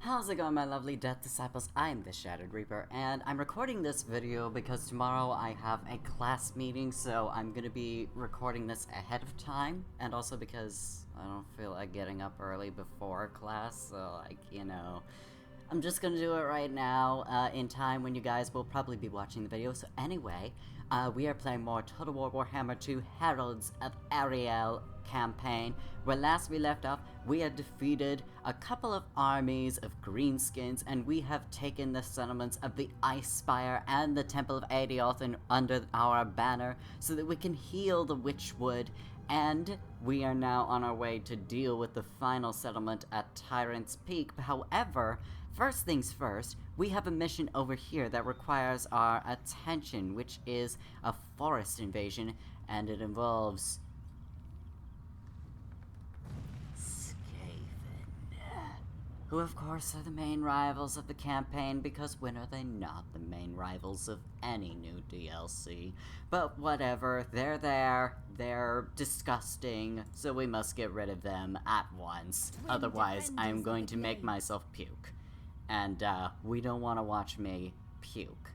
How's it going, my lovely Death Disciples? I am the Shattered Reaper, and I'm recording this video because tomorrow I have a class meeting, so I'm gonna be recording this ahead of time, and also because I don't feel like getting up early before class, so, I'm just gonna do it right now, in time when you guys will probably be watching the video. So anyway, we are playing more Total War Warhammer 2 Heralds of Ariel campaign, where last we left off, we had defeated a couple of armies of greenskins, and we have taken the settlements of the Ice Spire and the Temple of Adeoth under our banner, so that we can heal the Witchwood, and we are now on our way to deal with the final settlement at Tyrant's Peak. However, first things first, we have a mission over here that requires our attention, which is a forest invasion, and it involves who of course are the main rivals of the campaign, because when are they not the main rivals of any new DLC? But whatever, they're there, they're disgusting, so we must get rid of them at once. Otherwise, I'm going to make myself puke. And, we don't want to watch me puke.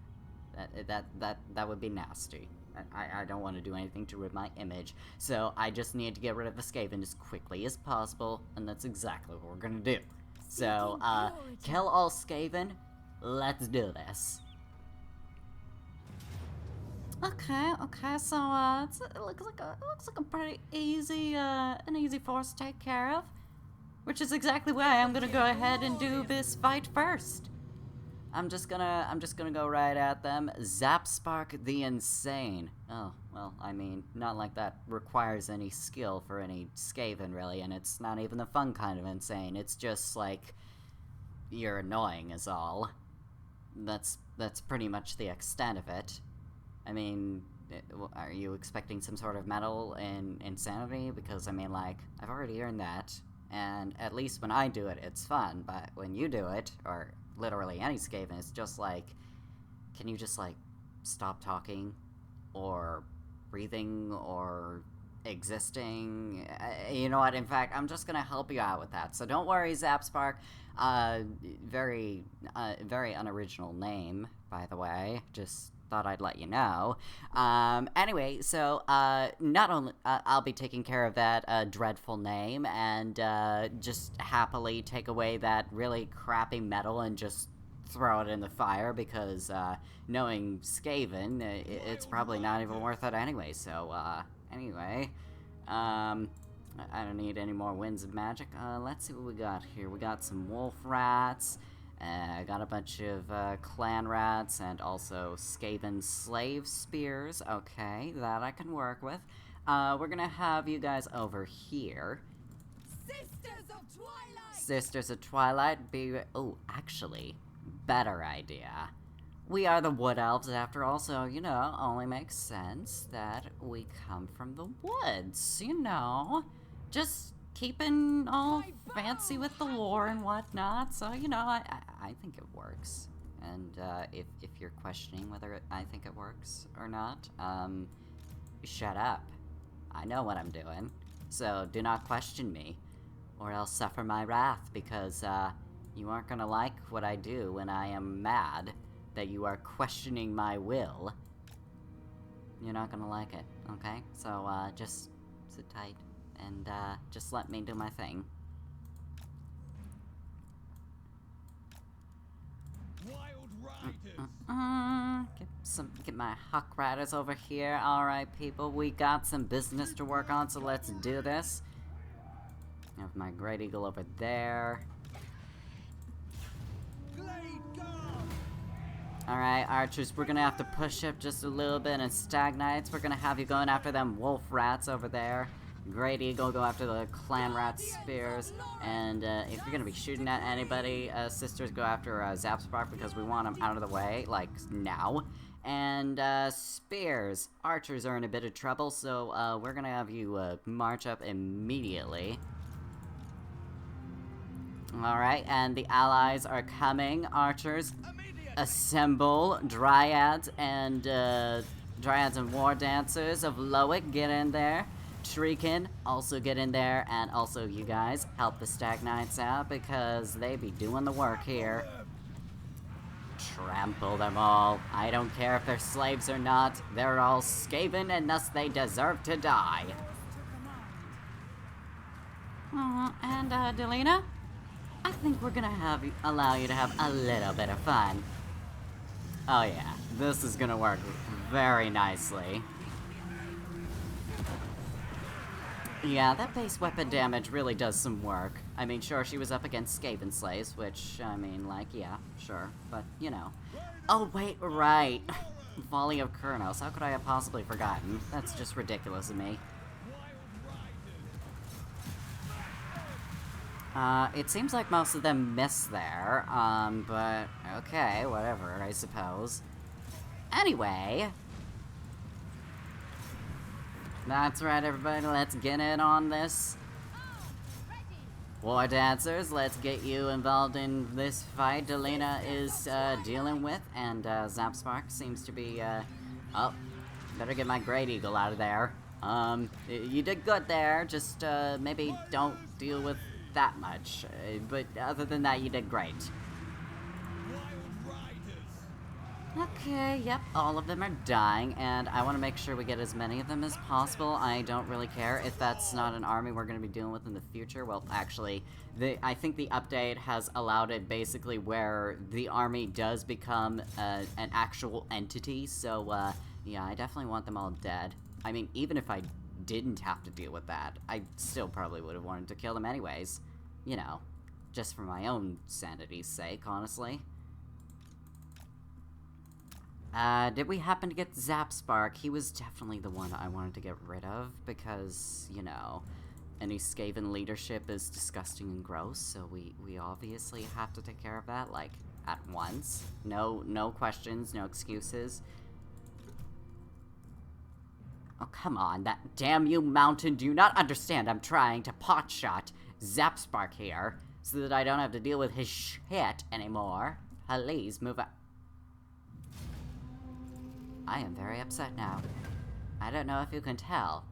That would be nasty. I don't want to do anything to ruin my image, so I just need to get rid of the Skaven as quickly as possible, and that's exactly what we're gonna do. So, kill all Skaven, let's do this. Okay, so, it looks like a pretty easy, an easy force to take care of. Which is exactly why I'm gonna go ahead and do this fight first. I'm just gonna go right at them. Zap Spark the Insane. Oh, well, I mean, not like that requires any skill for any Skaven, really, and it's not even the fun kind of insane. It's just, like, you're annoying is all. That's pretty much the extent of it. I mean, are you expecting some sort of medal in insanity? Because, I mean, like, I've already earned that, and at least when I do it, it's fun, but when you do it, or literally any Skaven, it's just like, can you just, like, stop talking, or breathing, or existing? You know what, in fact, I'm just gonna help you out with that, so don't worry, Zapspark. Very unoriginal name, by the way, just thought I'd let you know. Anyway, so, not only, I'll be taking care of that, dreadful name, and, just happily take away that really crappy metal and just throw it in the fire, because, knowing Skaven, it's probably not even worth it anyway, so, anyway, I don't need any more winds of magic. Let's see what we got here. We got some wolf rats, I got a bunch of, clan rats, and also Skaven slave spears. Okay, that I can work with. We're gonna have you guys over here. Sisters of Twilight! Sisters of Twilight, oh, actually, better idea. We are the Wood Elves, after all, so, you know, only makes sense that we come from the woods, you know? Just keeping all fancy with the lore and whatnot, so, you know, I think it works. And, if you're questioning whether I think it works or not, shut up. I know what I'm doing, so do not question me, or else suffer my wrath, because, you aren't gonna like what I do when I am mad that you are questioning my will. You're not gonna like it, okay? So, just sit tight, and, just let me do my thing. Wild riders. Get my Huck Riders over here. Alright, people, we got some business to work on, so let's do this. I have my Great Eagle over there. Alright, archers, we're gonna have to push up just a little bit, and Stagnites, we're gonna have you going after them wolf rats over there. Great Eagle, go after the clan rat spears, and if you're gonna be shooting at anybody, sisters, go after Zapspark, because we want them out of the way, like, now. And, spears, archers are in a bit of trouble, so, we're gonna have you, march up immediately. Alright, and the allies are coming, archers. Assemble, dryads and war dancers of Loic, get in there. Shuriken, also get in there, and also you guys, help the Stag Knights out, because they be doing the work here. Trample them all. I don't care if they're slaves or not, they're all Skaven, and thus they deserve to die. And, Delina? I think we're gonna allow you to have a little bit of fun. Oh yeah, this is gonna work very nicely. Yeah, that base weapon damage really does some work. I mean, sure, she was up against Skaven slaves, which, I mean, like, yeah, sure, but, you know. Oh, wait, right. Volley of Kurnos, how could I have possibly forgotten? That's just ridiculous of me. It seems like most of them miss there, but okay, whatever, I suppose. Anyway. That's right, everybody, let's get in on this. War dancers, let's get you involved in this fight Delina is, dealing with, and, Zapspark seems to be, oh, better get my Great Eagle out of there. You did good there, just, maybe don't deal with that much, but other than that, you did great. Okay, yep, all of them are dying, and I want to make sure we get as many of them as possible. I don't really care if that's not an army we're going to be dealing with in the future. Well, actually, I think the update has allowed it basically where the army does become an actual entity, so, yeah, I definitely want them all dead. I mean, even if I didn't have to deal with that, I still probably would have wanted to kill them anyways. You know, just for my own sanity's sake, honestly. Did we happen to get Zapspark? He was definitely the one I wanted to get rid of, because, you know, any Skaven leadership is disgusting and gross, so we obviously have to take care of that, like, at once. No questions, no excuses. Oh, come on, that damn you mountain, do you not understand I'm trying to potshot Zapspark here, so that I don't have to deal with his shit anymore? Please, move on. I am very upset now. I don't know if you can tell,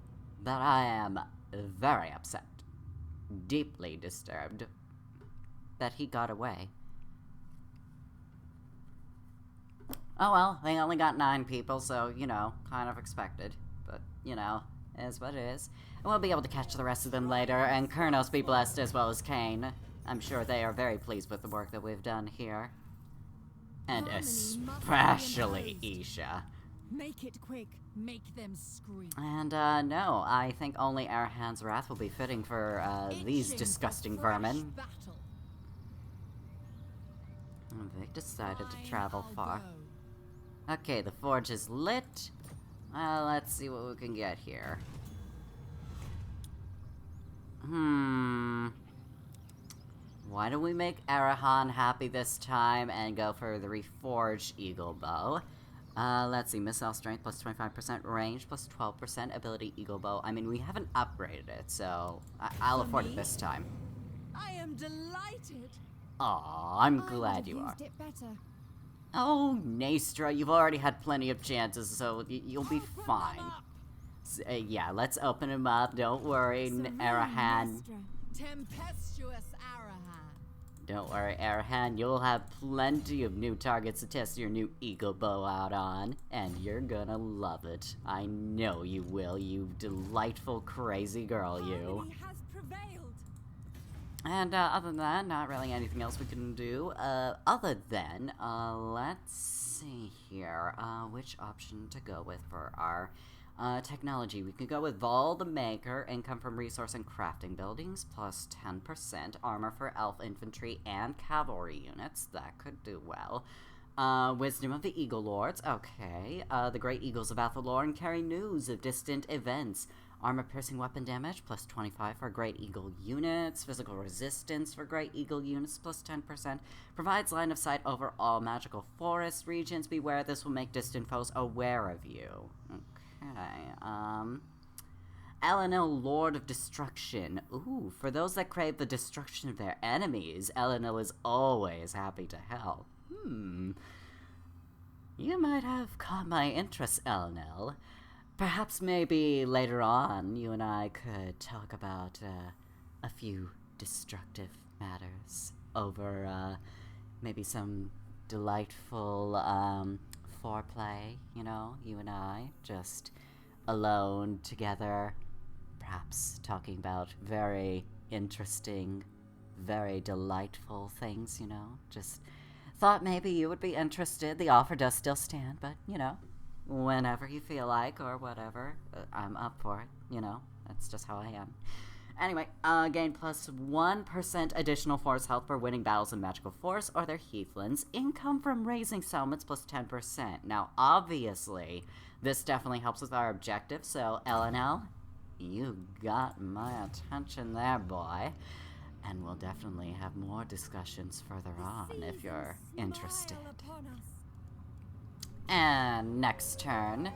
but I am very upset. Deeply disturbed that he got away. Oh well, they only got 9 people, so, you know, kind of expected. But, you know, it is what it is. And we'll be able to catch the rest of them later, and Kurnos be blessed as well as Kain. I'm sure they are very pleased with the work that we've done here. And especially Isha. Make it quick. Make them scream. And, no, I think only Arahan's wrath will be fitting for, these disgusting vermin. They decided to travel far. Okay, the forge is lit. Let's see what we can get here. Why don't we make Arahan happy this time and go for the reforged Eagle Bow? Let's see, missile strength plus 25%, range plus 12%, ability Eagle Bow. I mean, we haven't upgraded it, so I'll afford it this time. I am delighted. Aw, I'm glad you are. Oh, Nastra, you've already had plenty of chances, so you'll be fine. Yeah, let's open him up, don't worry, Arahan. Tempestuous Arahan. Don't worry, Arahan, you'll have plenty of new targets to test your new Eagle Bow out on, and you're gonna love it. I know you will, you delightful, crazy girl, you. Harmony has prevailed. And, other than that, not really anything else we can do. Other than, let's see here, which option to go with for our, technology. We can go with Vol the Maker, income from resource and crafting buildings, plus 10%, armor for elf infantry and cavalry units. That could do well. Wisdom of the Eagle Lords, okay. The Great Eagles of Athelorn carry news of distant events. Armor-piercing weapon damage, plus 25 for Great Eagle units. Physical resistance for Great Eagle units, plus 10%. Provides line of sight over all magical forest regions. Beware, this will make distant foes aware of you. Okay, Elenil, Lord of Destruction. Ooh, for those that crave the destruction of their enemies, Elenil is always happy to help. You might have caught my interest, Elenil. Perhaps maybe later on you and I could talk about a few destructive matters over maybe some delightful foreplay, you know, you and I, just alone together, perhaps talking about very interesting, very delightful things, you know, just thought maybe you would be interested. The offer does still stand, but, you know, whenever you feel like or whatever, I'm up for it, you know, that's just how I am. Anyway, gain plus 1% additional force health for winning battles in magical force or their heathlands. Income from raising settlements plus 10%. Now, obviously, this definitely helps with our objective, so LNL, you got my attention there, boy. And we'll definitely have more discussions further on if you're interested. And next turn.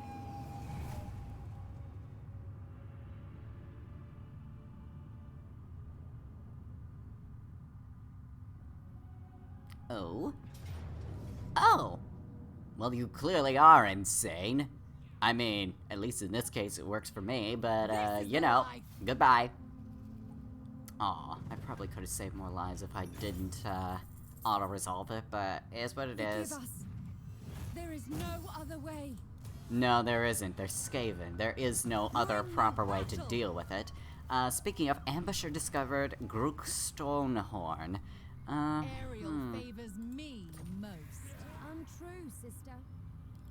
Oh? Oh! Well, you clearly are insane. I mean, at least in this case it works for me, but, you know, goodbye. Aw, I probably could have saved more lives if I didn't, auto-resolve it, but it is what it is. Forgive us. There is no other way. No, there isn't. There's Skaven. There is no other proper way to deal with it. Speaking of, Ambusher discovered Grook Stonehorn. Ariel favors me most. Untrue, sister.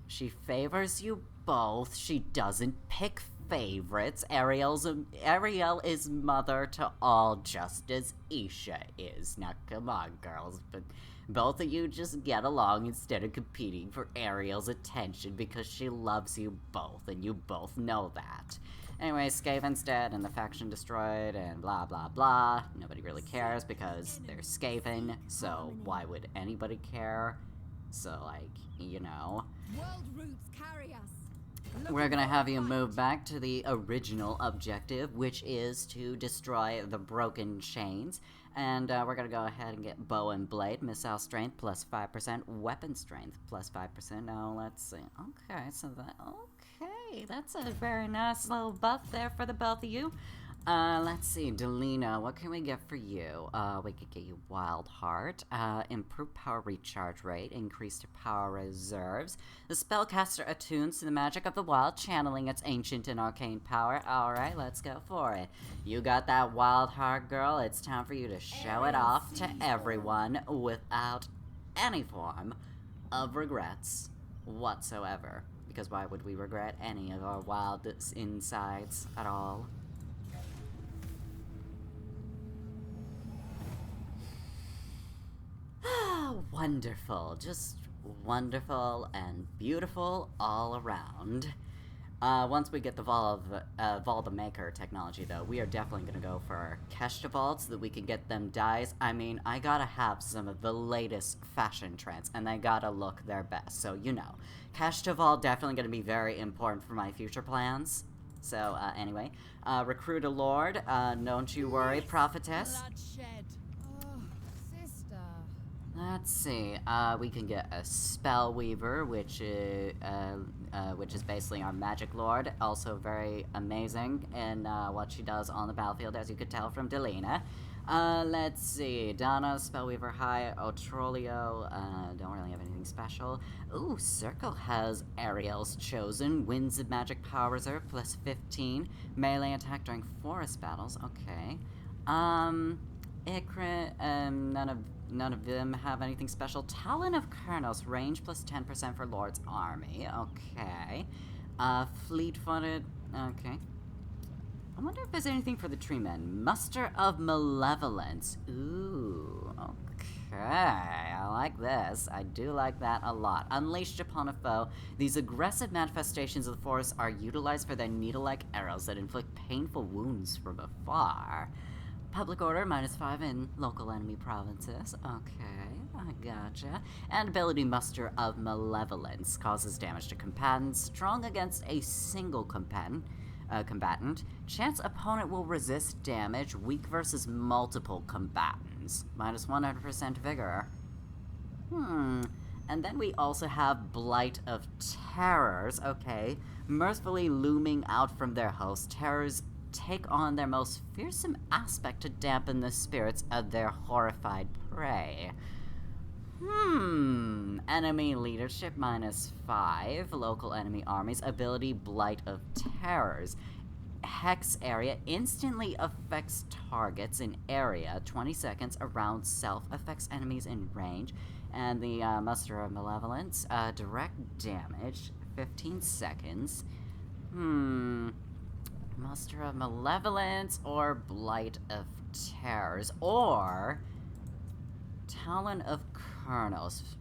She favors you both. She doesn't pick favorites. Ariel is mother to all, just as Isha is. Now, come on, girls, but both of you just get along instead of competing for Ariel's attention because she loves you both, and you both know that. Anyway, Skaven's dead and the faction destroyed and blah blah blah. Nobody really cares because they're Skaven, so why would anybody care? So, like, you know. World roots carry us. We're gonna have you move back to the original objective, which is to destroy the Broken Chainz. And we're gonna go ahead and get bow and blade, missile strength plus 5%, weapon strength plus 5%. Now let's see. Okay, so That's a very nice little buff there for the both of you. Let's see, Delina, what can we get for you? We could get you Wild Heart, improved power recharge rate, increased power reserves. The spellcaster attunes to the magic of the wild, channeling its ancient and arcane power. Alright, let's go for it. You got that Wild Heart, girl. It's time for you to show it off to everyone without any form of regrets whatsoever. Because why would we regret any of our wild insides at all? Wonderful, just wonderful and beautiful all around. Once we get the Vault the Maker technology, though, we are definitely going to go for Keshta Vaults so that we can get them dyes. I mean, I gotta have some of the latest fashion trends, and they gotta look their best, so you know. Keshta Vault definitely going to be very important for my future plans. So, anyway, recruit a lord, don't you worry, prophetess. Bloodshed. Oh, sister. Let's see, we can get a Spellweaver, which is basically our magic lord, also very amazing in what she does on the battlefield, as you could tell from Delina. Let's see, Donna, Spellweaver High, Otrolio, don't really have anything special. Ooh, Circle has Ariel's Chosen, Winds of Magic Power Reserve, plus 15, melee attack during forest battles, okay. Ikrit, none of them have anything special. Talon of Kernos, range plus 10% for Lord's Army, okay. Fleet-footed, okay. I wonder if there's anything for the tree men. Muster of Malevolence. Ooh, okay. I like this. I do like that a lot. Unleashed upon a foe, these aggressive manifestations of the forest are utilized for their needle-like arrows that inflict painful wounds from afar. Public order, -5 in local enemy provinces. Okay, I gotcha. And ability Muster of Malevolence causes damage to combatants. Strong against a single combatant. Chance opponent will resist damage. Weak versus multiple combatants. -100% vigor. And then we also have Blight of Terrors, okay. Mirthfully looming out from their host, terrors take on their most fearsome aspect to dampen the spirits of their horrified prey. Enemy leadership -5, local enemy armies, ability Blight of Terrors. Hex area instantly affects targets in area, 20 seconds around self, affects enemies in range. And the Muster of Malevolence, direct damage, 15 seconds. Muster of Malevolence or Blight of Terrors, or Talon of Kernels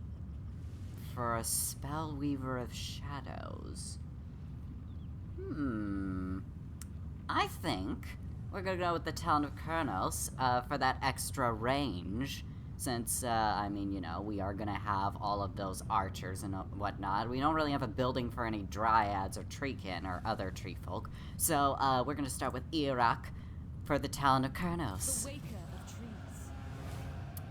for a Spellweaver of Shadows. I think we're gonna go with the Talon of Kernels for that extra range. Since, I mean, you know, we are gonna have all of those archers and whatnot. We don't really have a building for any dryads or treekin or other tree folk. So, we're gonna start with Iraq for the Talon of Kurnos. The waker of trees.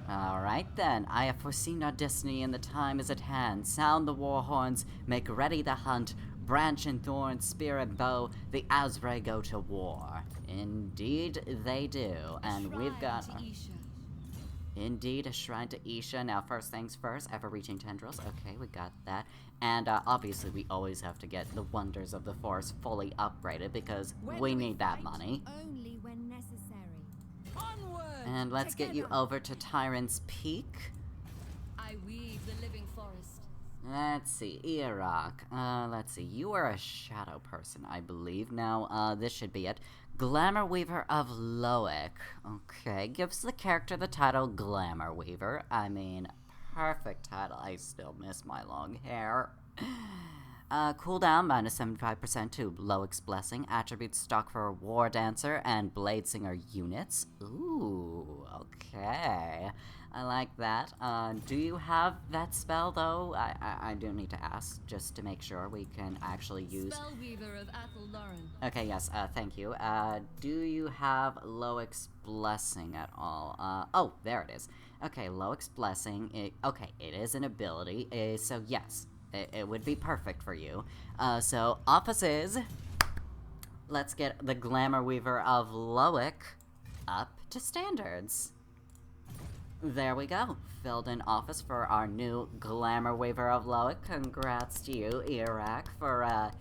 Alright then, I have foreseen our destiny and the time is at hand. Sound the war horns, make ready the hunt, branch and thorn, spear and bow, the Azray go to war. Indeed they do, and we've got... Shrine to Isha. Indeed, a shrine to Isha. Now, first things first, ever-reaching tendrils. Okay, we got that. And, obviously, we always have to get the Wonders of the Forest fully upgraded, because When we we need that fight, money. Only when necessary. Onward! And let's get you together. over to Tyrant's Peak. I weave the living forest. Let's see, Iraq. Let's see, you are a shadow person, I believe. Now, this should be it. Glamour Weaver of Loic. Okay, gives the character the title Glamour Weaver. I mean, perfect title. I still miss my long hair. Cooldown -75% to Loic's Blessing. Attributes stock for War Dancer and Blade Singer units. Ooh, okay. I like that. Do you have that spell, though? I do need to ask, just to make sure we can actually use... Spellweaver of Athel Lauren. Okay, yes, thank you. Do you have Loic's Blessing at all? Oh, there it is. Okay, Loic's Blessing, it is an ability, so yes, it would be perfect for you. So, offices, let's get the Glamour Weaver of Loic up to standards. There we go. Filled in office for our new Glamour Weaver of Loic. Congrats to you, Iraq, for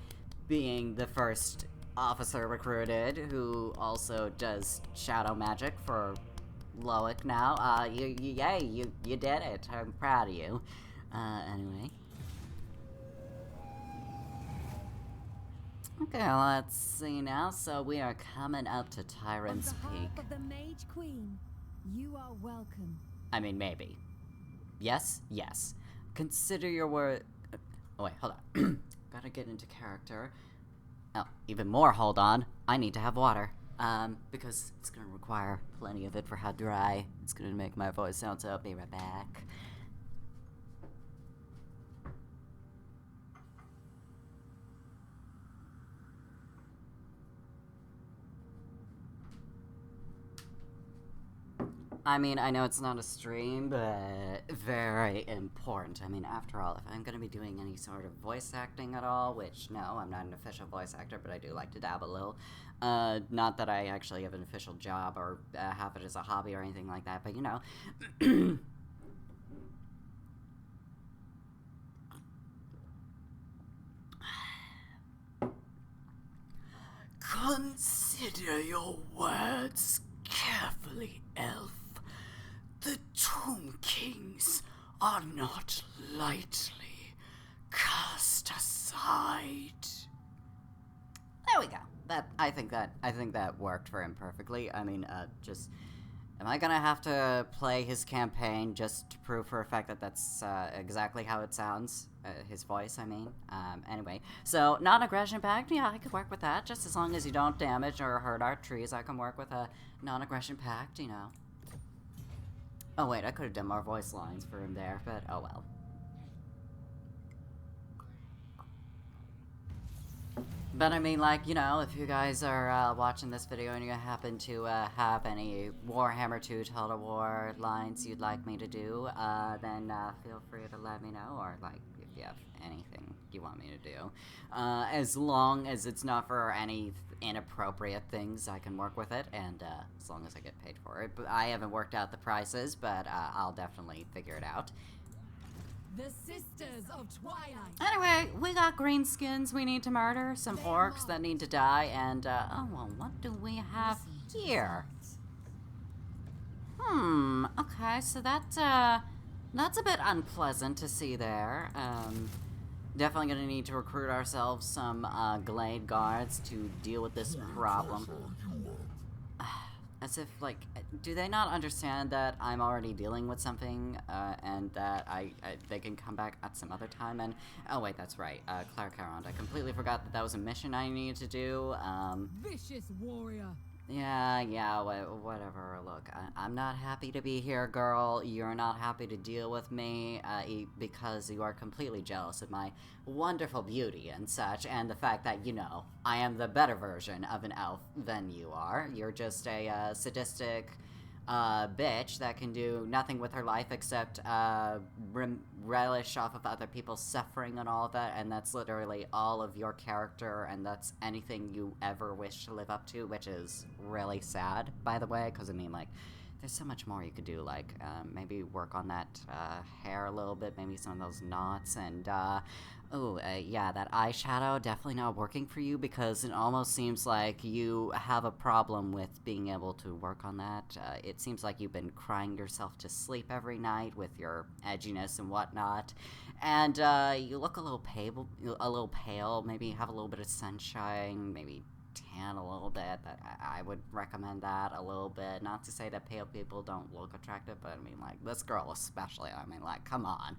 being the first officer recruited who also does shadow magic for Loic now. You did it. I'm proud of you. Anyway. Okay, let's see now. So we are coming up to Tyrant's On behalf Peak. of the Mage Queen, you are welcome. I mean, maybe. Yes? Yes. Consider your word... Oh, wait, hold on. Gotta get into character. Oh, even more, hold on. I need to have water. Because it's gonna require plenty of it for how dry it's gonna make my voice sound, so I'll be right back. I mean, I know it's not a stream, but very important. I mean, after all, if I'm going to be doing any sort of voice acting at all, which, no, I'm not an official voice actor, but I do like to dabble a little. Not that I actually have an official job or have it as a hobby or anything like that, but, you know. Consider your words carefully, elf. The Tomb Kings are not lightly cast aside. There we go. I think that worked for him perfectly. I mean, just, am I gonna have to play his campaign just to prove for a fact that that's exactly how it sounds? His voice, I mean. Anyway, so non-aggression pact, yeah, I could work with that. Just as long as you don't damage or hurt our trees, I can work with a non-aggression pact, you know. Oh wait, I could have done more voice lines for him there, but oh well. But I mean, like, you know, if you guys are watching this video and you happen to have any Warhammer 2 Total War lines you'd like me to do, then feel free to let me know, or, like, if you have anything you want me to do. As long as it's not for any inappropriate things, I can work with it, and as long as I get paid for it. But I haven't worked out the prices, but I'll definitely figure it out. The Sisters of Twilight. Anyway, we got greenskins we need to murder, some Orcs that need to die, and, oh, well, what do we have here? Okay, so that's a bit unpleasant to see there. Definitely gonna need to recruit ourselves some, Glade Guards to deal with this problem. As if, like, do they not understand that I'm already dealing with something, and that they can come back at some other time, and, oh wait, that's right, Claire Carond, I completely forgot that that was a mission I needed to do, Vicious warrior. Yeah, whatever, look, I'm not happy to be here, girl, you're not happy to deal with me, because you are completely jealous of my wonderful beauty and such, and the fact that, you know, I am the better version of an elf than you are. You're just a, sadistic, bitch that can do nothing with her life except, relish off of other people's suffering and all of that, and that's literally all of your character, and that's anything you ever wish to live up to, which is really sad, by the way, because, I mean, like, there's so much more you could do, like, maybe work on that, hair a little bit, maybe some of those knots, and, yeah, that eyeshadow definitely not working for you, because it almost seems like you have a problem with being able to work on that. It seems like you've been crying yourself to sleep every night with your edginess and whatnot, and, you look a little pale, maybe have a little bit of sunshine, maybe tan a little bit. I would recommend that a little bit. Not to say that pale people don't look attractive, but I mean, like, this girl especially, I mean, like, come on.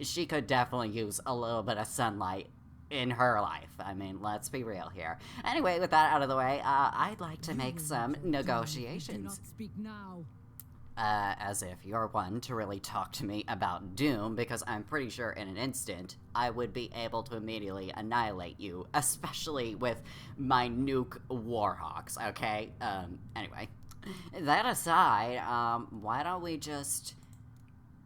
She could definitely use a little bit of sunlight in her life. I mean, let's be real here. Anyway, with that out of the way, I'd like to make some negotiations. Do not speak now. As if you're one to really talk to me about Doom, because I'm pretty sure in an instant, I would be able to immediately annihilate you, especially with my nuke Warhawks, okay? Anyway. That aside, why don't we just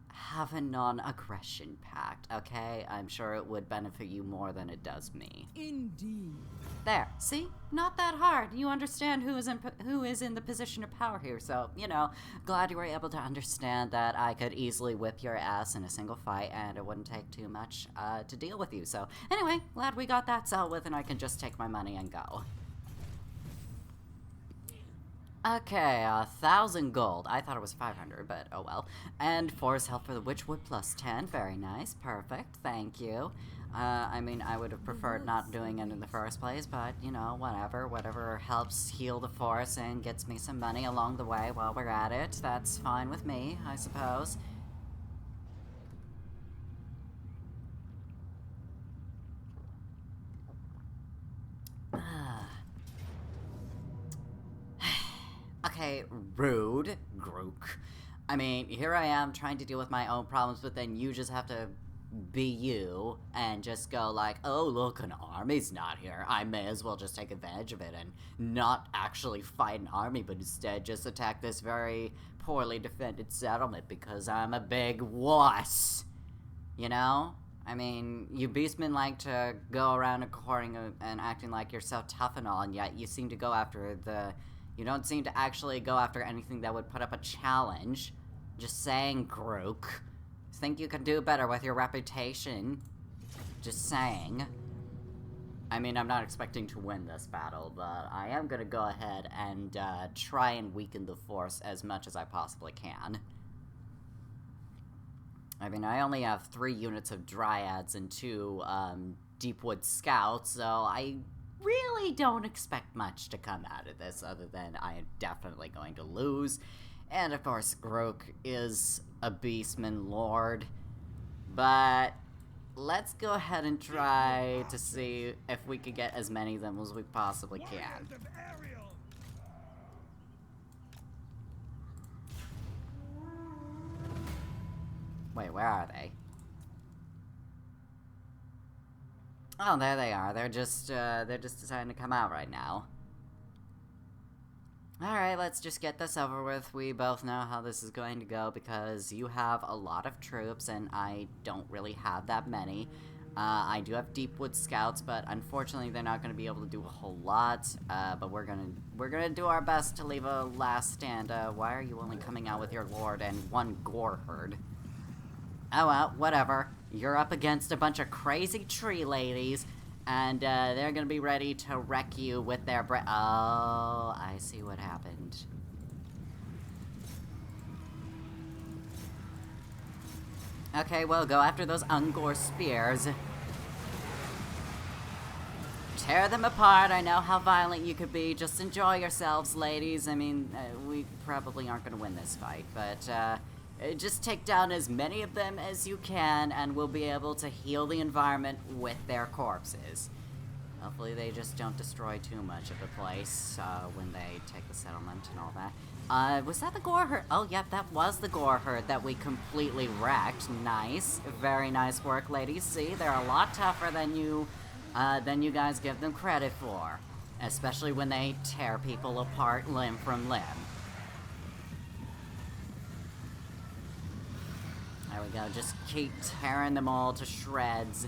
have a non-aggression pact, okay? I'm sure it would benefit you more than it does me. Indeed. There. See? Not that hard. You understand who is in the position of power here, so, You know, glad you were able to understand that I could easily whip your ass in a single fight and it wouldn't take too much to deal with you. So anyway, glad we got that settled with and I can just take my money and go. Okay, 1,000 gold. I thought it was 500, but oh well. And force help for the Witchwood plus 10. Very nice. Perfect. Thank you. I mean, I would have preferred not doing it in the first place, but, you know, whatever. Whatever helps heal the forest and gets me some money along the way while we're at it. That's fine with me, I suppose. Okay, rude, Grook. I mean, here I am trying to deal with my own problems, but then you just have to be you and just go like, oh, look, an army's not here. I may as well just take advantage of it and not actually fight an army, but instead just attack this very poorly defended settlement because I'm a big wuss. You know? I mean, you beastmen like to go around according and acting like you're so tough and all, and yet you seem to go after you don't seem to actually go after anything that would put up a challenge. Just saying, Grook. Think you can do better with your reputation. Just saying. I mean, I'm not expecting to win this battle, but I am gonna go ahead and try and weaken the force as much as I possibly can. I mean, I only have 3 units of Dryads and 2 Deepwood Scouts, so I really don't expect much to come out of this other than I am definitely going to lose. And of course, Grook is a Beastman Lord, but let's go ahead and try to see if we can get as many of them as we possibly can. Heralds of Ariel. Wait, where are they? Oh, there they are. They're just deciding to come out right now. Alright, let's just get this over with. We both know how this is going to go because you have a lot of troops and I don't really have that many. I do have Deepwood Scouts, but unfortunately they're not going to be able to do a whole lot. But we're gonna do our best to leave a last stand. Why are you only coming out with your lord and one gore herd? Oh well, whatever. You're up against a bunch of crazy tree ladies, and they're gonna be ready to wreck you with their Oh, I see what happened. Okay, well, go after those Ungor spears. Tear them apart. I know how violent you could be. Just enjoy yourselves, ladies. I mean, we probably aren't gonna win this fight, but just take down as many of them as you can, and we'll be able to heal the environment with their corpses. Hopefully they just don't destroy too much of the place when they take the settlement and all that. Was that the gore herd? Oh, yep, that was the gore herd that we completely wrecked. Nice. Very nice work, ladies. See, they're a lot tougher than you guys give them credit for. Especially when they tear people apart limb from limb. There we go, just keep tearing them all to shreds.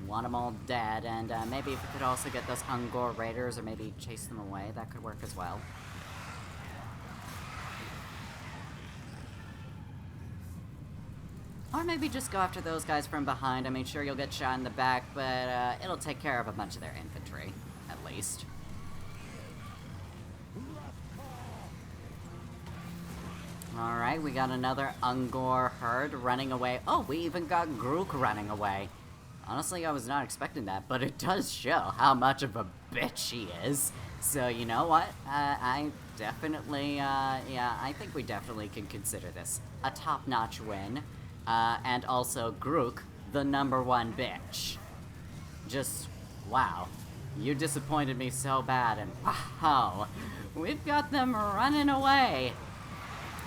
Want them all dead, and maybe if we could also get those Ungor raiders, or maybe chase them away, that could work as well. Or maybe just go after those guys from behind. I mean, sure, you'll get shot in the back, but it'll take care of a bunch of their infantry, at least. Alright, we got another Ungor herd running away. Oh, we even got Grook running away. Honestly, I was not expecting that, but it does show how much of a bitch he is. So, you know what? I definitely, yeah, I think we definitely can consider this a top-notch win. And also, Grook, the #1 bitch. Just, wow. You disappointed me so bad, and wow. We've got them running away.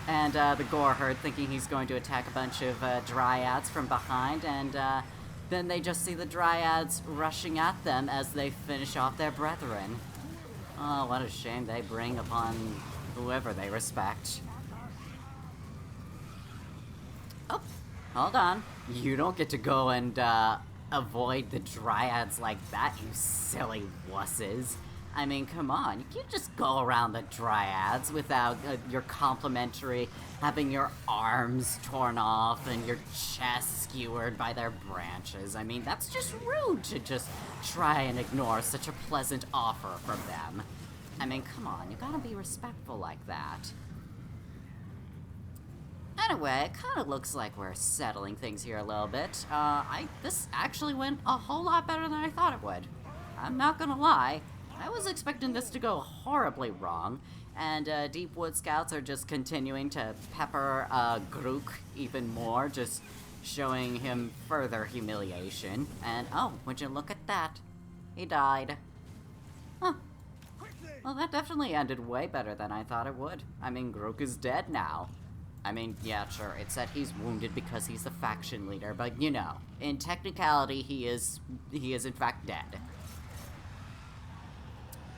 And the Gore herd thinking he's going to attack a bunch of dryads from behind, and then they just see the dryads rushing at them as they finish off their brethren. Oh, what a shame they bring upon whoever they respect. Oh, hold on. You don't get to go and avoid the dryads like that, you silly wusses. I mean, come on, you can't just go around the dryads without your complimentary having your arms torn off and your chest skewered by their branches. I mean, that's just rude to just try and ignore such a pleasant offer from them. I mean, come on, you gotta be respectful like that. Anyway, it kind of looks like we're settling things here a little bit. This actually went a whole lot better than I thought it would. I'm not gonna lie. I was expecting this to go horribly wrong, and Deepwood Scouts are just continuing to pepper Grook even more, just showing him further humiliation. And oh, would you look at that? He died. Huh. Well, that definitely ended way better than I thought it would. I mean, Grook is dead now. I mean, yeah, sure, it said he's wounded because he's the faction leader, but you know, in technicality, he is in fact dead.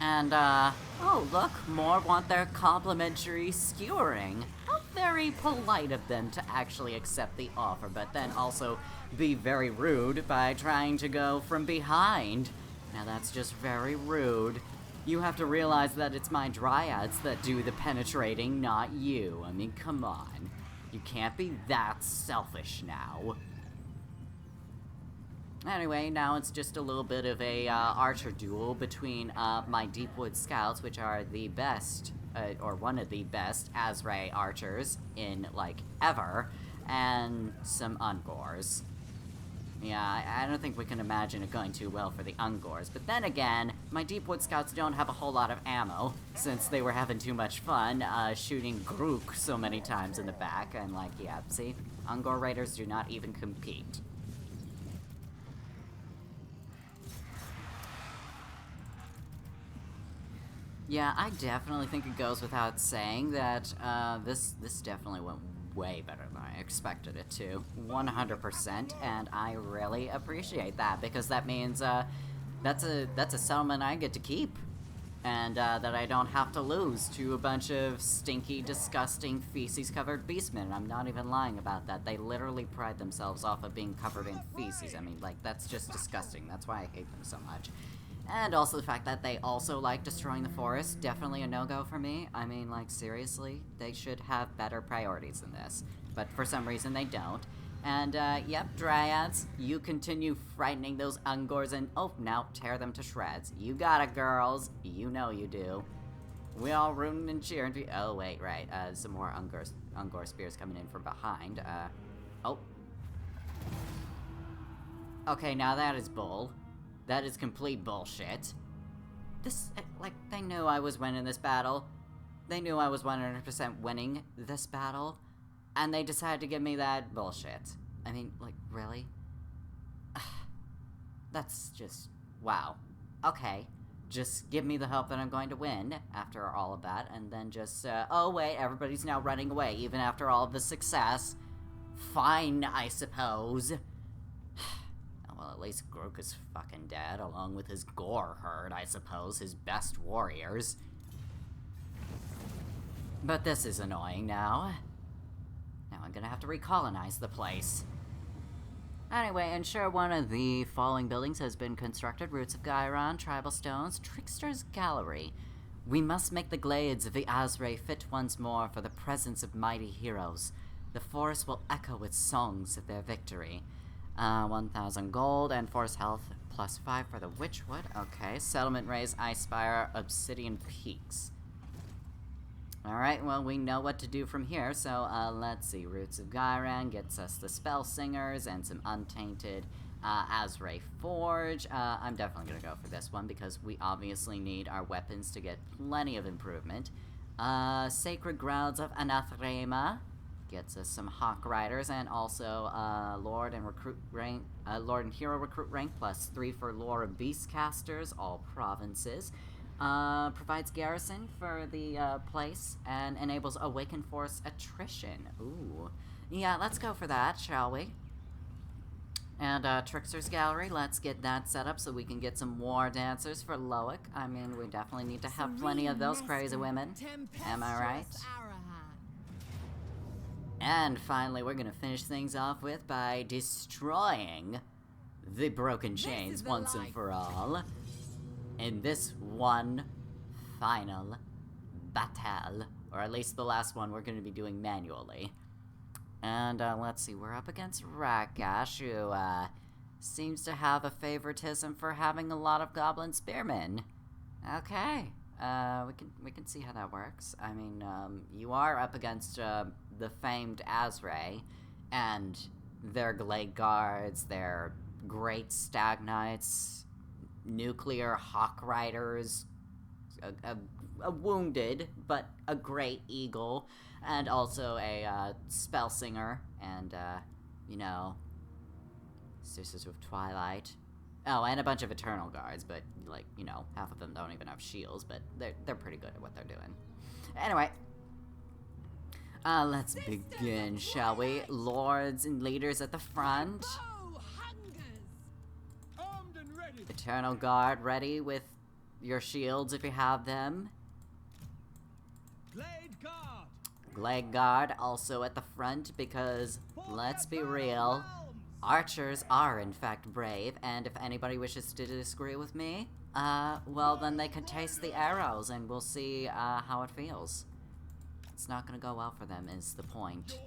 And, oh, look, more want their complimentary skewering. How very polite of them to actually accept the offer, but then also be very rude by trying to go from behind. Now that's just very rude. You have to realize that it's my dryads that do the penetrating, not you. I mean, come on. You can't be that selfish now. Anyway, now it's just a little bit of a archer duel between my Deepwood Scouts, which are the best, or one of the best Azray archers in, like, ever, and some Ungors. Yeah, I don't think we can imagine it going too well for the Ungors, but then again, my Deepwood Scouts don't have a whole lot of ammo, since they were having too much fun shooting Grook so many times in the back, and like, yeah, see? Ungor raiders do not even compete. Yeah, I definitely think it goes without saying that this definitely went way better than I expected it to. 100%, and I really appreciate that, because that means, that's a settlement I get to keep. And, that I don't have to lose to a bunch of stinky, disgusting, feces-covered beastmen. I'm not even lying about that. They literally pride themselves off of being covered in feces. I mean, like, that's just disgusting. That's why I hate them so much. And also the fact that they also like destroying the forest, definitely a no-go for me. I mean, like, seriously, they should have better priorities than this. But for some reason they don't. And, yep, Dryads, you continue frightening those Ungors and, oh, now tear them to shreds. You got it, girls. You know you do. We all rooting and cheering for you. Oh, wait, right. Some more Ungor spears coming in from behind. Oh. Okay, now that is bull. That is complete bullshit. This, like, they knew I was winning this battle. They knew I was 100% winning this battle. And they decided to give me that bullshit. I mean, like, really? That's just... wow. Okay. Just give me the hope that I'm going to win after all of that, and then just, oh wait, everybody's now running away, even after all of the success. Fine, I suppose. Well, at least Grook is fucking dead, along with his gore herd, I suppose, his best warriors. But this is annoying now. Now I'm gonna have to recolonize the place. Anyway, ensure one of the following buildings has been constructed. Roots of Gyron, Tribal Stones, Trickster's Gallery. We must make the glades of the Azray fit once more for the presence of mighty heroes. The forest will echo with songs of their victory. 1,000 gold and force health +5 for the Witchwood. Okay, Settlement Raise, Icespire, Obsidian Peaks. Alright, well, we know what to do from here, so, let's see. Roots of Gyran gets us the Spell Singers and some Untainted Azray Forge. I'm definitely gonna go for this one, because we obviously need our weapons to get plenty of improvement. Sacred Grounds of Anathrema gets us some Hawk Riders, and also, Lord and Hero Recruit rank, +3 for Lore of Beastcasters, all provinces. Provides garrison for the, place, and enables Awakened Force attrition. Ooh. Yeah, let's go for that, shall we? And, Trickster's Gallery, let's get that set up so we can get some war dancers for Loic. I mean, we definitely need to have plenty of those crazy women. Am I right? And finally, we're gonna finish things off with by destroying the Broken Chainz once and for all. In this one final battle, or at least the last one we're going to be doing manually. And, let's see, we're up against Rakash, who, seems to have a favoritism for having a lot of Goblin Spearmen. Okay, we can see how that works. I mean, you are up against, the famed Azray, and their Glade Guards, their Great Stag Knights, Nuclear Hawk Riders, a wounded, but a great eagle, and also a, Spell Singer, and, you know, Sisters of Twilight. Oh, and a bunch of Eternal Guards, but, like, you know, half of them don't even have shields, but they're pretty good at what they're doing. Anyway, let's begin, shall we? Lords and leaders at the front. Eternal Guard ready with your shields if you have them. Glade Guard also at the front, because, let's be real, archers are in fact brave, and if anybody wishes to disagree with me, well then they can taste the arrows and we'll see, how it feels. It's not gonna go well for them is the point.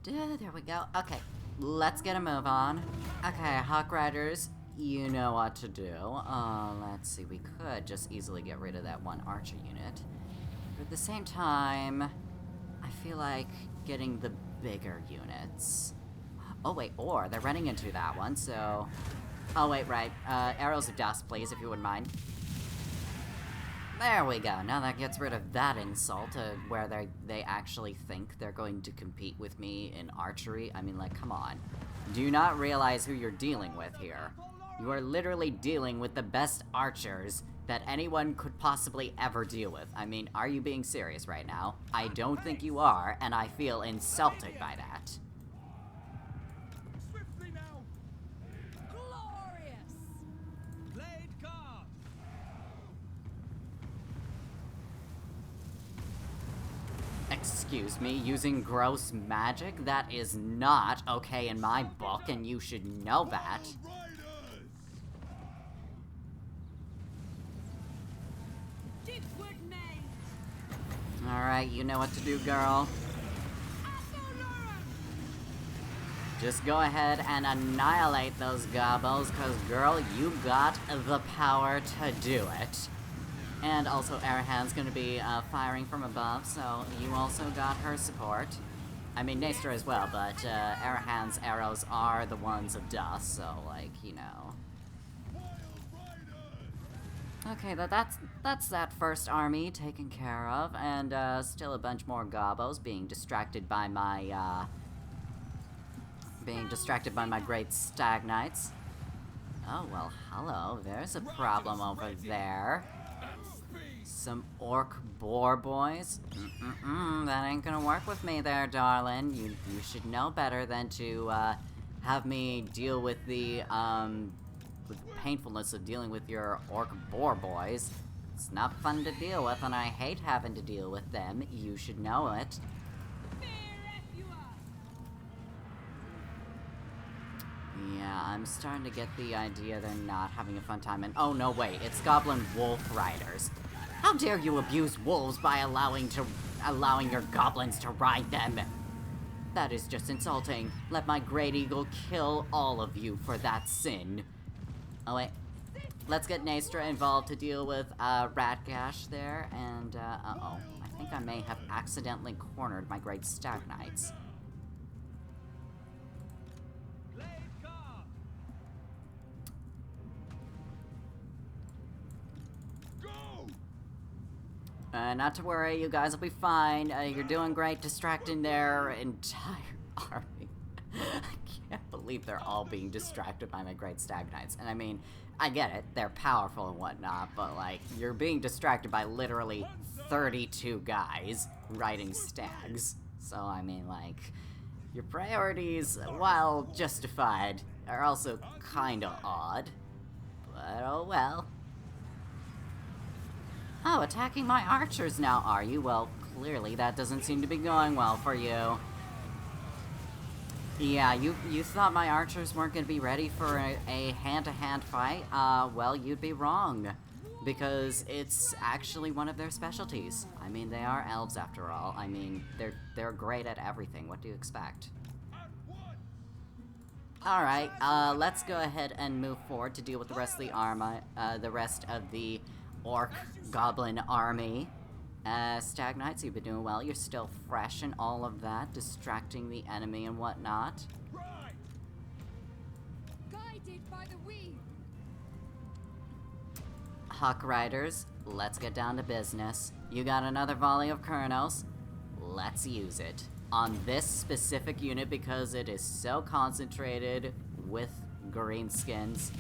There we go. Okay. Let's get a move on. Okay, Hawk Riders, you know what to do. Let's see, we could just easily get rid of that one archer unit. But at the same time, I feel like getting the bigger units. Oh wait, or they're running into that one, so... Oh wait, right. Arrows of Dust, please, if you wouldn't mind. There we go. Now that gets rid of that insult to where they actually think they're going to compete with me in archery. I mean, like, come on. Do you not realize who you're dealing with here? You are literally dealing with the best archers that anyone could possibly ever deal with. I mean, are you being serious right now? I don't think you are, and I feel insulted by that. Swiftly now! Glorious! Blade guard! Excuse me, using gross magic? That is not okay in my book, and you should know that. Ditchwood main! Alright, you know what to do, girl. Just go ahead and annihilate those gobbles, cause girl, you got the power to do it. And also, Arahan's gonna be firing from above, so you also got her support. I mean, Naestra as well, but Arahan's arrows are the ones of dust, so, like, you know. Okay, that's that first army taken care of, and still a bunch more gobos being distracted by my great stag knights. Oh, well, hello, there's a problem over there. Some orc boar boys? That ain't gonna work with me there, darling. You should know better than to, have me deal with the painfulness of dealing with your orc boar boys. It's not fun to deal with, and I hate having to deal with them. You should know it. Yeah, I'm starting to get the idea they're not having a fun time, and oh no, wait, it's goblin wolf riders. How dare you abuse wolves by allowing your goblins to ride them? That is just insulting. Let my great eagle kill all of you for that sin. Oh wait, let's get Naestra involved to deal with Ratgash there, and uh-oh, I think I may have accidentally cornered my great stag knights. Not to worry, you guys will be fine. You're doing great distracting their entire army. I can't believe they're all being distracted by my great stag knights. And I mean, I get it, they're powerful and whatnot, but like, you're being distracted by literally 32 guys riding stags. So I mean, like, your priorities, while justified, are also kinda odd. But oh well. Oh, attacking my archers now, are you? Well, clearly that doesn't seem to be going well for you. Yeah, you thought my archers weren't going to be ready for a hand-to-hand fight? Well, you'd be wrong. Because it's actually one of their specialties. I mean, they are elves after all. I mean, they're great at everything. What do you expect? Alright, let's go ahead and move forward to deal with the rest of the rest of the orc goblin army. Stag Knights, you've been doing well. You're still fresh and all of that, distracting the enemy and whatnot. Guided by the wind. Hawk Riders, let's get down to business. You got another volley of Kurnos. Let's use it. On this specific unit because it is so concentrated with greenskins.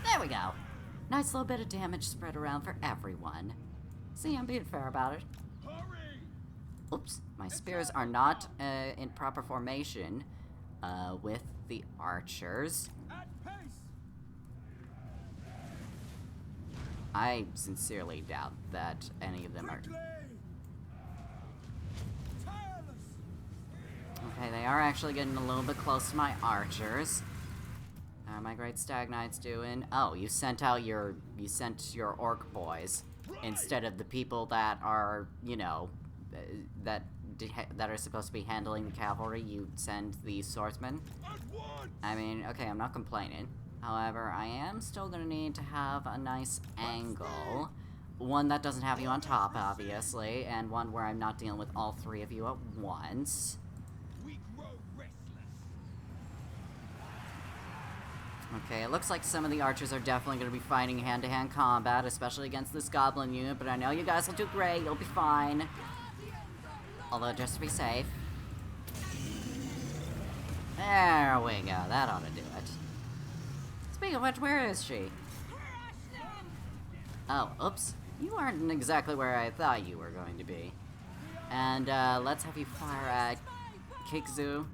There we go. Nice little bit of damage spread around for everyone. See, I'm being fair about it. Oops, my spears are not in proper formation with the archers. I sincerely doubt that any of them are... Okay, they are actually getting a little bit close to my archers. How are my great stag knights doing? Oh, you sent your orc boys instead of the people that are, you know, that are supposed to be handling the cavalry. You send the swordsmen. I mean, okay, I'm not complaining. However, I am still gonna need to have a nice angle. One that doesn't have you on top, obviously, and one where I'm not dealing with all three of you at once. Okay, it looks like some of the archers are definitely going to be fighting hand-to-hand combat, especially against this goblin unit, but I know you guys will do great, you'll be fine. Although, just to be safe. There we go, that ought to do it. Speaking of which, where is she? Oh, oops. You aren't exactly where I thought you were going to be. And, let's have you fire at Kikzu.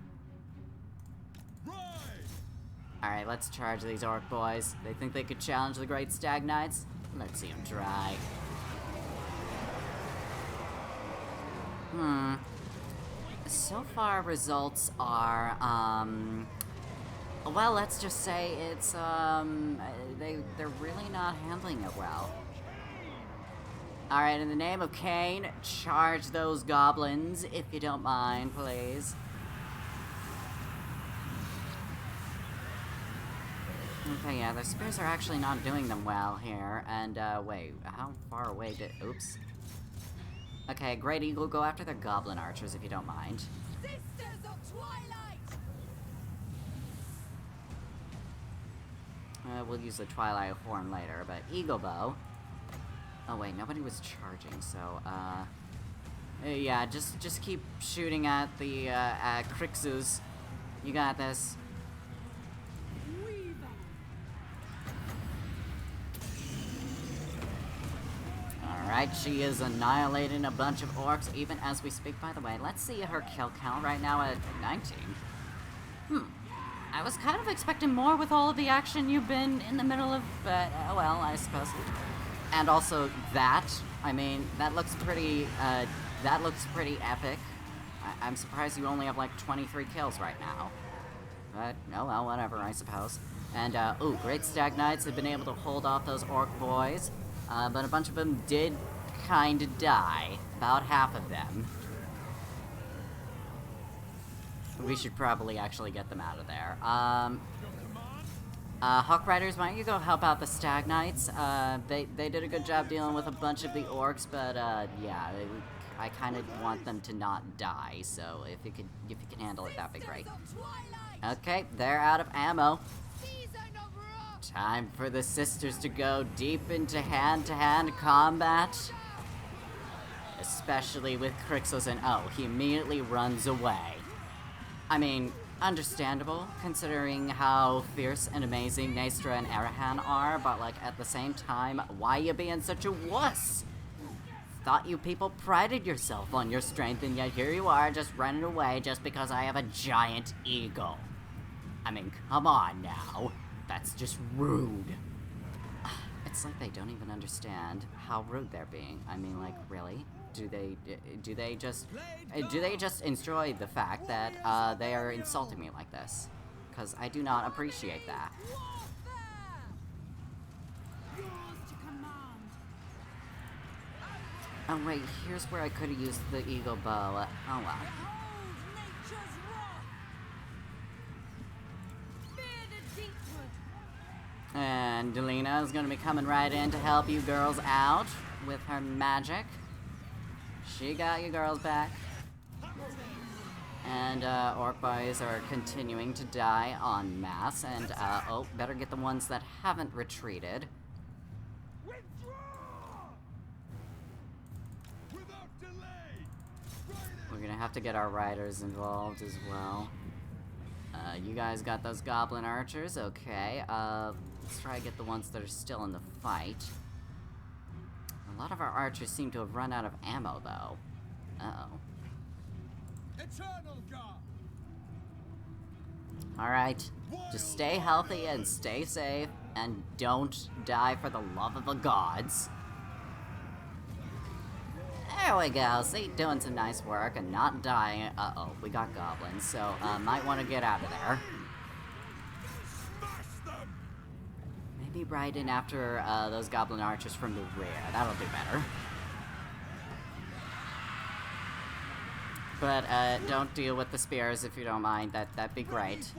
Alright, let's charge these orc boys. They think they could challenge the Great Stag Knights? Let's see them try. So far, results are, well, let's just say it's, they're really not handling it well. Alright, in the name of Cain, charge those goblins, if you don't mind, please. Okay, yeah, the spears are actually not doing them well here, and, wait, how far away did- oops. Okay, Great Eagle, go after the goblin archers, if you don't mind. Sisters of Twilight! We'll use the Twilight Horn later, but Eagle Bow. Oh wait, nobody was charging, so, yeah, just keep shooting at the, Crixus. You got this. Alright, she is annihilating a bunch of orcs even as we speak, by the way. Let's see her kill count right now at 19. I was kind of expecting more with all of the action you've been in the middle of, but, well, I suppose. And also that, I mean, that looks pretty epic. I'm surprised you only have like 23 kills right now. But, oh well, whatever, I suppose. And, ooh, Great Stag Knights have been able to hold off those orc boys. But a bunch of them did kinda die. About half of them. We should probably actually get them out of there. Hawk Riders, why don't you go help out the Stag Knights? They did a good job dealing with a bunch of the orcs, but, yeah, I kinda want them to not die, so if you can handle it, that'd be great. Okay, they're out of ammo. Time for the sisters to go deep into hand-to-hand combat. Especially with Crixus, and oh, he immediately runs away. I mean, understandable, considering how fierce and amazing Naestra and Arahan are, but like, at the same time, why you being such a wuss? Thought you people prided yourself on your strength, and yet here you are just running away just because I have a giant eagle. I mean, come on now. That's just rude. It's like they don't even understand how rude they're being. I mean, like, really? Do they just enjoy the fact that, they are insulting me like this? Because I do not appreciate that. Oh wait, here's where I could have used the eagle bow. Oh well. And Delina is gonna be coming right in to help you girls out with her magic. She got you girls back. And, orc boys are continuing to die en masse, and, oh, better get the ones that haven't retreated. We're gonna have to get our riders involved as well. You guys got those goblin archers, okay. Let's try to get the ones that are still in the fight. A lot of our archers seem to have run out of ammo, though. Uh-oh. Eternal God. Alright, just stay healthy and stay safe, and don't die for the love of the gods. There we go, see, doing some nice work and not dying. Uh-oh, we got goblins, so, might want to get out of there. Maybe right in after, those goblin archers from the rear. That'll do better. But, don't deal with the spears if you don't mind. That'd be great.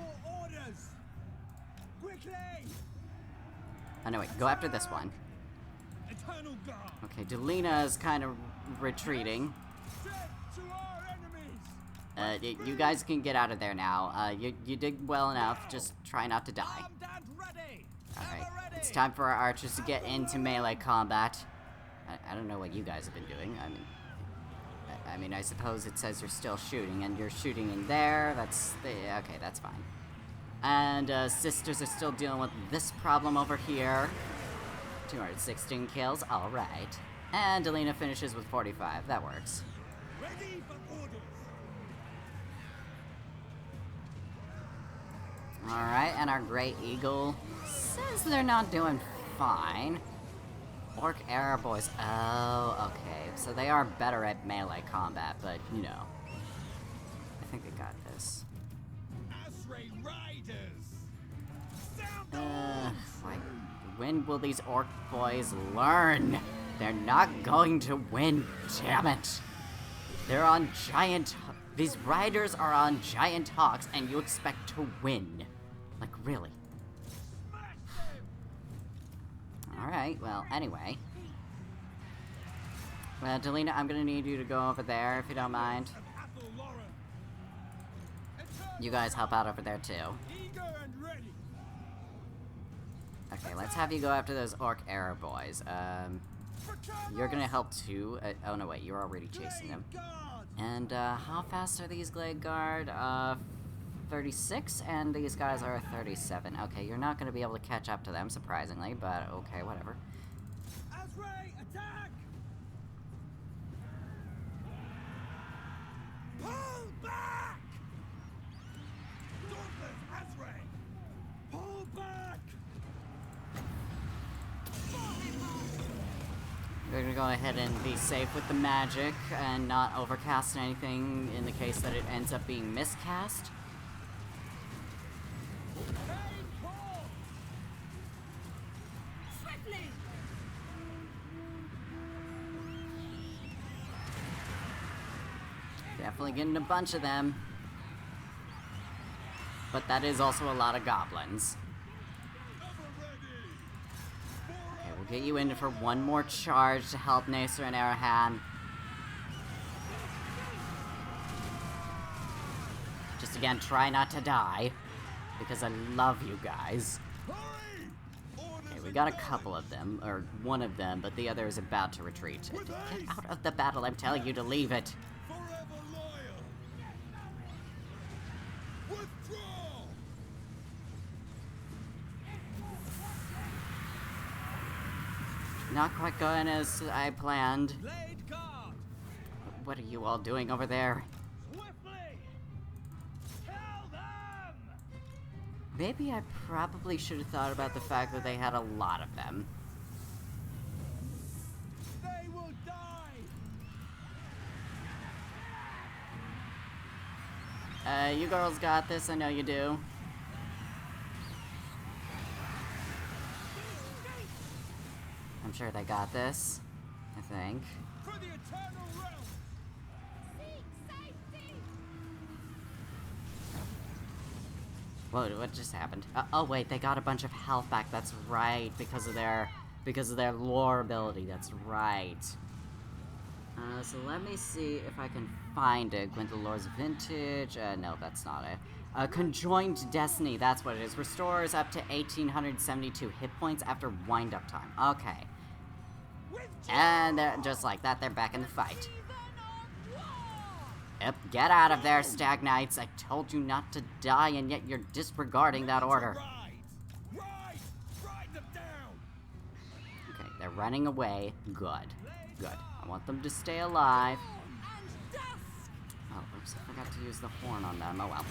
Oh, no, wait, go after this one. Okay, Delina is kind of retreating. You guys can get out of there now. You did well enough, just try not to die. Alright, it's time for our archers to get into melee combat. I don't know what you guys have been doing. I mean, I mean, I suppose it says you're still shooting, and you're shooting in there. Okay, that's fine. And, sisters are still dealing with this problem over here. 216 kills, alright. And Delina finishes with 45, that works. Ready for orders. Alright, and our Great Eagle says they're not doing fine. Orc Era Boys, oh, okay. So they are better at melee combat, but, you know. I think they got this. Asray Riders. Sound Like, when will these orc boys learn? They're not going to win, damn it. They're on giant... These riders are on giant hawks, and you expect to win. Like, really? Alright, well, anyway. Well, Delina, I'm gonna need you to go over there, if you don't mind. You guys help out over there, too. Eager and ready. Okay, let's have you go after those orc arrow boys. You're gonna help too. Oh no, wait, you're already chasing them. And, how fast are these Glade Guard? 36, and these guys are 37. Okay, you're not gonna be able to catch up to them, surprisingly, but okay, whatever. Asray, attack! Pull back! Dauntless Asray! Pull back! We're gonna go ahead and be safe with the magic and not overcast anything in the case that it ends up being miscast. Swiftly! Definitely getting a bunch of them. But that is also a lot of goblins. Okay, we'll get you in for one more charge to help Nacer and Arahan. Just again, try not to die. Because I love you guys. Okay, we got a couple of them, or one of them, but the other is about to retreat. Get out of the battle, I'm telling you to leave it. Forever loyal! Withdraw! Not quite going as I planned. Blade guard! What are you all doing over there? Swiftly! Kill them! Maybe I probably should have thought about the fact that they had a lot of them. They will die! You girls got this, I know you do. I'm sure they got this. I think. For the eternal realm! Seek safety! Whoa, what just happened? Oh wait, they got a bunch of health back, that's right, because of their lore ability, that's right. So let me see if I can find it. Gwendolor's Vintage, no, that's not it. Conjoined Destiny, that's what it is. Restores up to 1,872 hit points after wind-up time. Okay. And just like that, they're back in the fight. Yep, get out of there, Stag Knights. I told you not to die, and yet you're disregarding that order. Ride them down! Okay, they're running away. Good. Good. I want them to stay alive. And dust! Oh, oops, I forgot to use the horn on them. Oh well.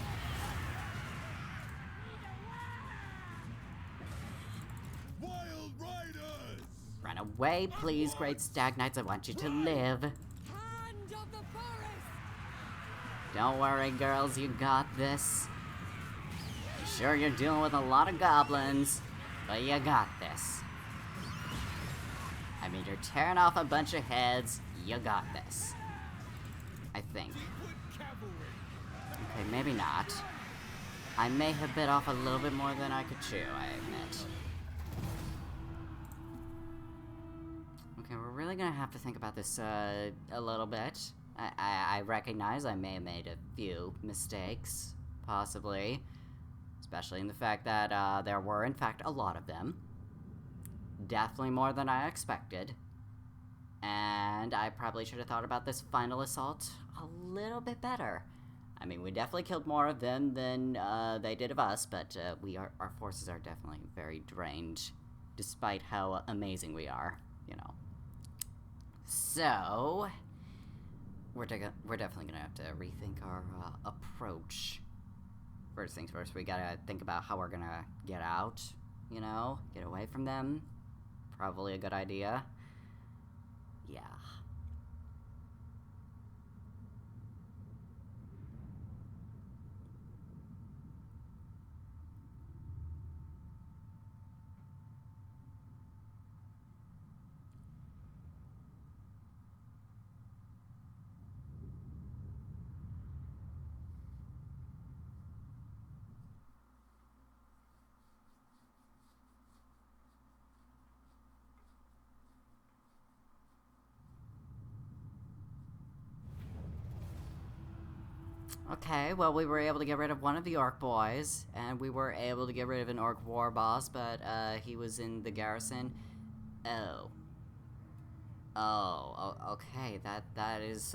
Wild riders! Run away, please, great Stag Knights. I want you to live. Hand of the forest! Don't worry, girls, you got this. Sure, you're dealing with a lot of goblins, but you got this. I mean, you're tearing off a bunch of heads. You got this. I think. Okay, maybe not. I may have bit off a little bit more than I could chew, I admit. Okay, we're really gonna have to think about this, a little bit. I recognize I may have made a few mistakes, possibly. Especially in the fact that, there were, in fact, a lot of them. Definitely more than I expected. And I probably should have thought about this final assault a little bit better. I mean, we definitely killed more of them than they did of us, but our forces are definitely very drained, despite how amazing we are, you know. So, we're definitely gonna have to rethink our approach. First things first, we gotta think about how we're gonna get out, you know, get away from them. Probably a good idea. Yeah. Okay, well, we were able to get rid of one of the orc boys, and we were able to get rid of an orc war boss, but he was in the garrison. Oh. Okay, that is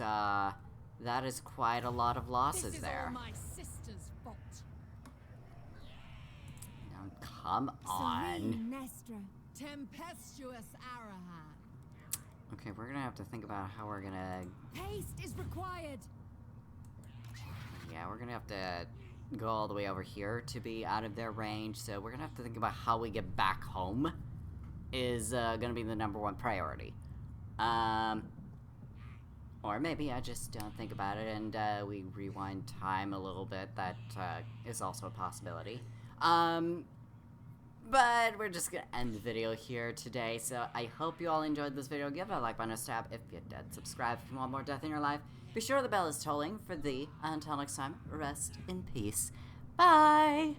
quite a lot of losses This is there. all my sister's fault. Now, come on. Serene Nestra, tempestuous Arahan. Okay, we're gonna have to think about how we're gonna... Haste is required. Yeah, we're gonna have to go all the way over here to be out of their range, so we're gonna have to think about how we get back home is gonna be the #1 priority. Or maybe I just don't think about it and we rewind time a little bit. That is also a possibility. But we're just gonna end the video here today, so I hope you all enjoyed this video. Give it a like button, a stab if you did. Subscribe if you want more death in your life. Be sure the bell is tolling for thee. Until next time, rest in peace. Bye!